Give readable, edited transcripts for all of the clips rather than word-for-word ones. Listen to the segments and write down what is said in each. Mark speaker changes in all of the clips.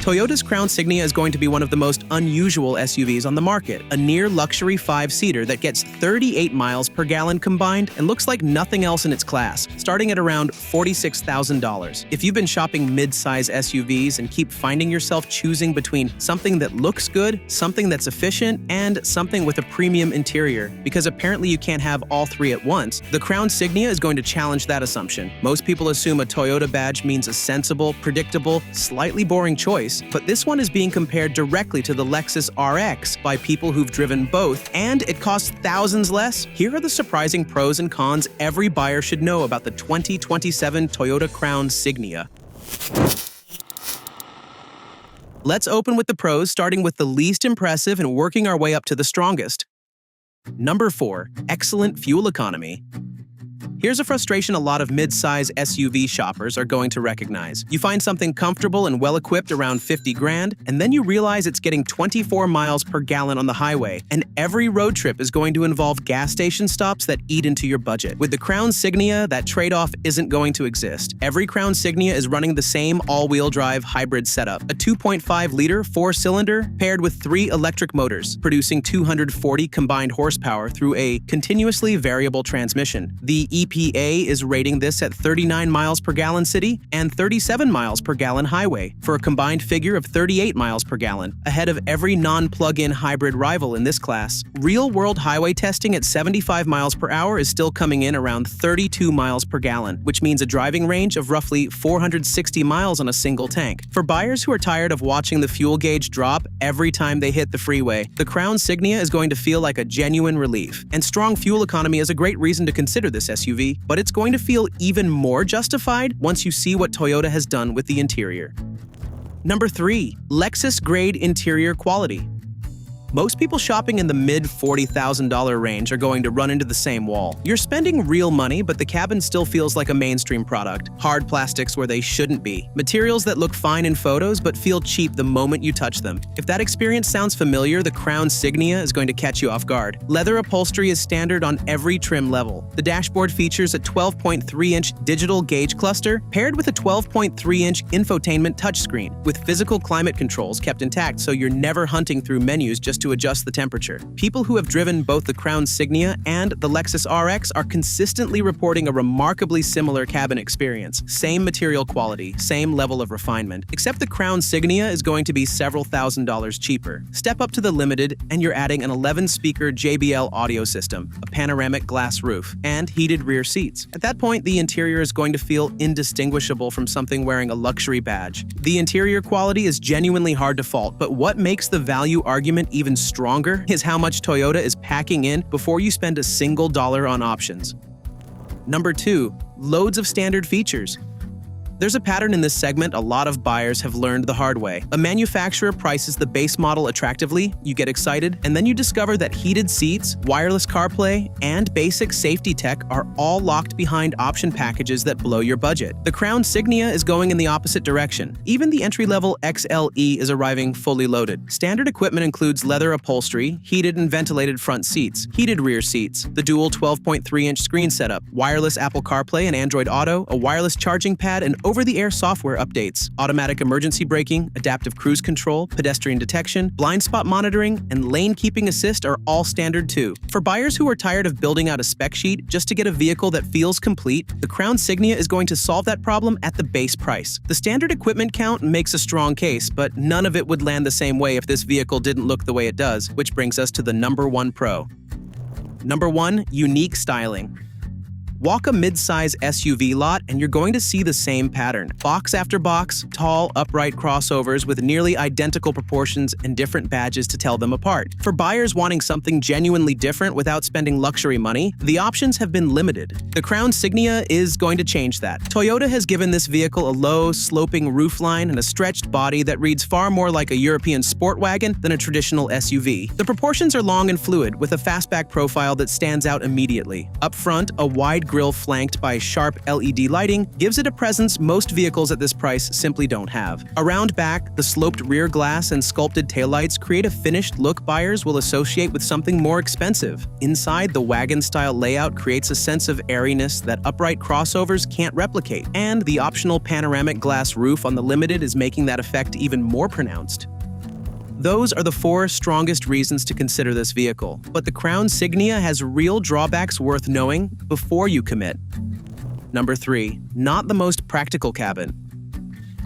Speaker 1: Toyota's Crown Signia is going to be one of the most unusual SUVs on the market, a near-luxury 5-seater that gets 38 miles per gallon combined and looks like nothing else in its class, starting at around $46,000. If you've been shopping mid-size SUVs and keep finding yourself choosing between something that looks good, something that's efficient, and something with a premium interior, because apparently you can't have all three at once, the Crown Signia is going to challenge that assumption. Most people assume a Toyota badge means a sensible, predictable, slightly boring choice, but this one is being compared directly to the Lexus RX by people who've driven both, and it costs thousands less. Here are the surprising pros and cons every buyer should know about the 2027 Toyota Crown Signia. Let's open with the pros, starting with the least impressive and working our way up to the strongest. Number 4. Excellent fuel economy. Here's a frustration a lot of mid-size SUV shoppers are going to recognize. You find something comfortable and well-equipped around 50 grand, and then you realize it's getting 24 miles per gallon on the highway, and every road trip is going to involve gas station stops that eat into your budget. With the Crown Signia, that trade-off isn't going to exist. Every Crown Signia is running the same all-wheel drive hybrid setup, a 2.5-liter 4-cylinder paired with 3 electric motors, producing 240 combined horsepower through a continuously variable transmission. The EPA is rating this at 39 miles per gallon city and 37 miles per gallon highway, for a combined figure of 38 miles per gallon, ahead of every non-plug-in hybrid rival in this class. Real-world highway testing at 75 miles per hour is still coming in around 32 miles per gallon, which means a driving range of roughly 460 miles on a single tank. For buyers who are tired of watching the fuel gauge drop every time they hit the freeway, the Crown Signia is going to feel like a genuine relief. And strong fuel economy is a great reason to consider this SUV, but it's going to feel even more justified once you see what Toyota has done with the interior. Number 3. Lexus-grade interior quality. Most people shopping in the mid-$40,000 range are going to run into the same wall. You're spending real money, but the cabin still feels like a mainstream product. Hard plastics where they shouldn't be. Materials that look fine in photos but feel cheap the moment you touch them. If that experience sounds familiar, the Crown Signia is going to catch you off guard. Leather upholstery is standard on every trim level. The dashboard features a 12.3-inch digital gauge cluster paired with a 12.3-inch infotainment touchscreen, with physical climate controls kept intact so you're never hunting through menus just to adjust the temperature. People who have driven both the Crown Signia and the Lexus RX are consistently reporting a remarkably similar cabin experience. Same material quality, same level of refinement, except the Crown Signia is going to be several $1,000s cheaper. Step up to the Limited and you're adding an 11-speaker JBL audio system, a panoramic glass roof, and heated rear seats. At that point, the interior is going to feel indistinguishable from something wearing a luxury badge. The interior quality is genuinely hard to fault, but what makes the value argument even stronger is how much Toyota is packing in before you spend a single dollar on options. Number 2. Loads of standard features. There's a pattern in this segment a lot of buyers have learned the hard way. A manufacturer prices the base model attractively, you get excited, and then you discover that heated seats, wireless CarPlay, and basic safety tech are all locked behind option packages that blow your budget. The Crown Signia is going in the opposite direction. Even the entry-level XLE is arriving fully loaded. Standard equipment includes leather upholstery, heated and ventilated front seats, heated rear seats, the dual 12.3-inch screen setup, wireless Apple CarPlay and Android Auto, a wireless charging pad, and over-the-air software updates, automatic emergency braking, adaptive cruise control, pedestrian detection, blind spot monitoring, and lane keeping assist are all standard too. For buyers who are tired of building out a spec sheet just to get a vehicle that feels complete, the Crown Signia is going to solve that problem at the base price. The standard equipment count makes a strong case, but none of it would land the same way if this vehicle didn't look the way it does, which brings us to the number 1 pro. Number 1. Unique styling. Walk a mid-size SUV lot and you're going to see the same pattern. Box after box, tall, upright crossovers with nearly identical proportions and different badges to tell them apart. For buyers wanting something genuinely different without spending luxury money, the options have been limited. The Crown Signia is going to change that. Toyota has given this vehicle a low, sloping roofline and a stretched body that reads far more like a European sport wagon than a traditional SUV. The proportions are long and fluid, with a fastback profile that stands out immediately. Up front, a wide grille flanked by sharp LED lighting gives it a presence most vehicles at this price simply don't have. Around back, the sloped rear glass and sculpted taillights create a finished look buyers will associate with something more expensive. Inside, the wagon-style layout creates a sense of airiness that upright crossovers can't replicate, and the optional panoramic glass roof on the Limited is making that effect even more pronounced. Those are the 4 strongest reasons to consider this vehicle, but the Crown Signia has real drawbacks worth knowing before you commit. Number 3. Not the most practical cabin.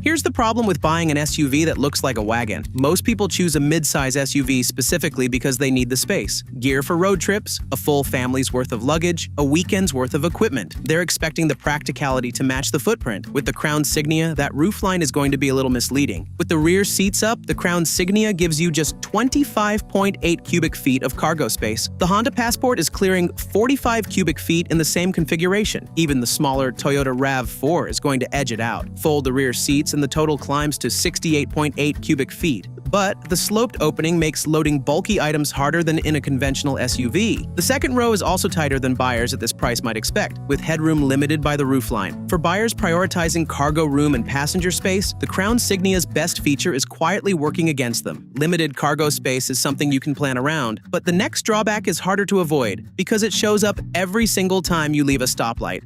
Speaker 1: Here's the problem with buying an SUV that looks like a wagon. Most people choose a mid-size SUV specifically because they need the space. Gear for road trips, a full family's worth of luggage, a weekend's worth of equipment. They're expecting the practicality to match the footprint. With the Crown Signia, that roofline is going to be a little misleading. With the rear seats up, the Crown Signia gives you just 25.8 cubic feet of cargo space. The Honda Passport is clearing 45 cubic feet in the same configuration. Even the smaller Toyota RAV4 is going to edge it out. Fold the rear seats and the total climbs to 68.8 cubic feet. But the sloped opening makes loading bulky items harder than in a conventional SUV. The second row is also tighter than buyers at this price might expect, with headroom limited by the roofline. For buyers prioritizing cargo room and passenger space, the Crown Signia's best feature is quietly working against them. Limited cargo space is something you can plan around, but the next drawback is harder to avoid because it shows up every single time you leave a stoplight.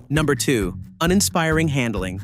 Speaker 1: Number 2. Uninspiring handling.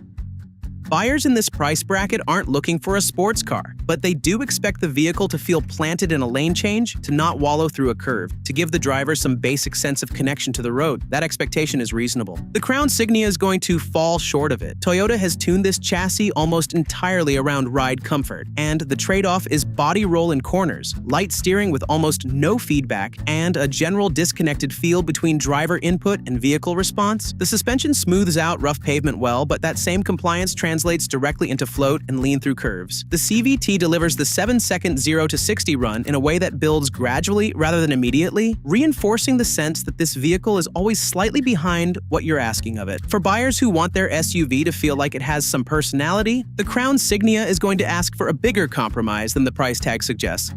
Speaker 1: Buyers in this price bracket aren't looking for a sports car, but they do expect the vehicle to feel planted in a lane change, to not wallow through a curve, to give the driver some basic sense of connection to the road. That expectation is reasonable. The Crown Signia is going to fall short of it. Toyota has tuned this chassis almost entirely around ride comfort, and the trade-off is body roll in corners, light steering with almost no feedback, and a general disconnected feel between driver input and vehicle response. The suspension smooths out rough pavement well, but that same compliance translates directly into float and lean through curves. The CVT delivers the 7-second 0 to 60 run in a way that builds gradually rather than immediately, reinforcing the sense that this vehicle is always slightly behind what you're asking of it. For buyers who want their SUV to feel like it has some personality, the Crown Signia is going to ask for a bigger compromise than the price tag suggests.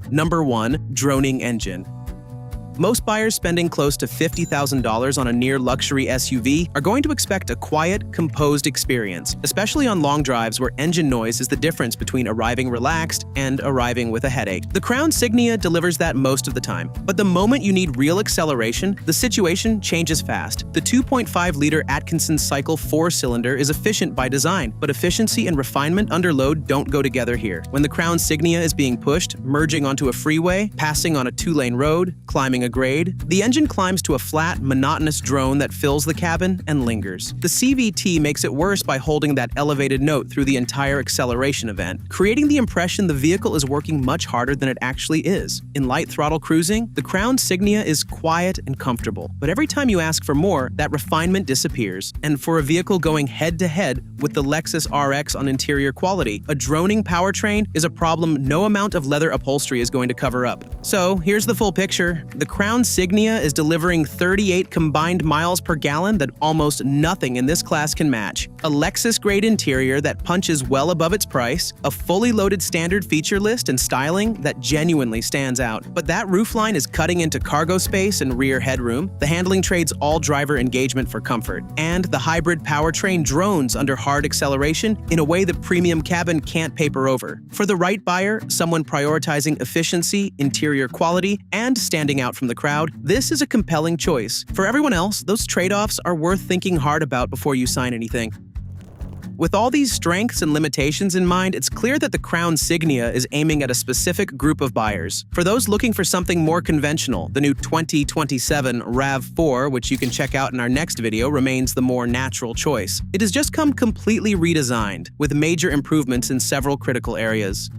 Speaker 1: Number 1. Droning engine. Most buyers spending close to $50,000 on a near-luxury SUV are going to expect a quiet, composed experience, especially on long drives where engine noise is the difference between arriving relaxed and arriving with a headache. The Crown Signia delivers that most of the time, but the moment you need real acceleration, the situation changes fast. The 2.5-liter Atkinson Cycle 4-cylinder is efficient by design, but efficiency and refinement under load don't go together here. When the Crown Signia is being pushed, merging onto a freeway, passing on a 2-lane road, climbing a grade, the engine climbs to a flat, monotonous drone that fills the cabin and lingers. The CVT makes it worse by holding that elevated note through the entire acceleration event, creating the impression the vehicle is working much harder than it actually is. In light throttle cruising, the Crown Signia is quiet and comfortable, but every time you ask for more, that refinement disappears. And for a vehicle going head-to-head with the Lexus RX on interior quality, a droning powertrain is a problem no amount of leather upholstery is going to cover up. So here's the full picture. The Crown Signia is delivering 38 combined miles per gallon that almost nothing in this class can match. A Lexus-grade interior that punches well above its price, a fully loaded standard feature list and styling that genuinely stands out. But that roofline is cutting into cargo space and rear headroom. The handling trades all driver engagement for comfort. And the hybrid powertrain drones under hard acceleration in a way the premium cabin can't paper over. For the right buyer, someone prioritizing efficiency, interior quality, and standing out from the crowd, this is a compelling choice. For everyone else, those trade-offs are worth thinking hard about before you sign anything. With all these strengths and limitations in mind, it's clear that the Crown Signia is aiming at a specific group of buyers. For those looking for something more conventional, the new 2027 RAV4, which you can check out in our next video, remains the more natural choice. It has just come completely redesigned, with major improvements in several critical areas.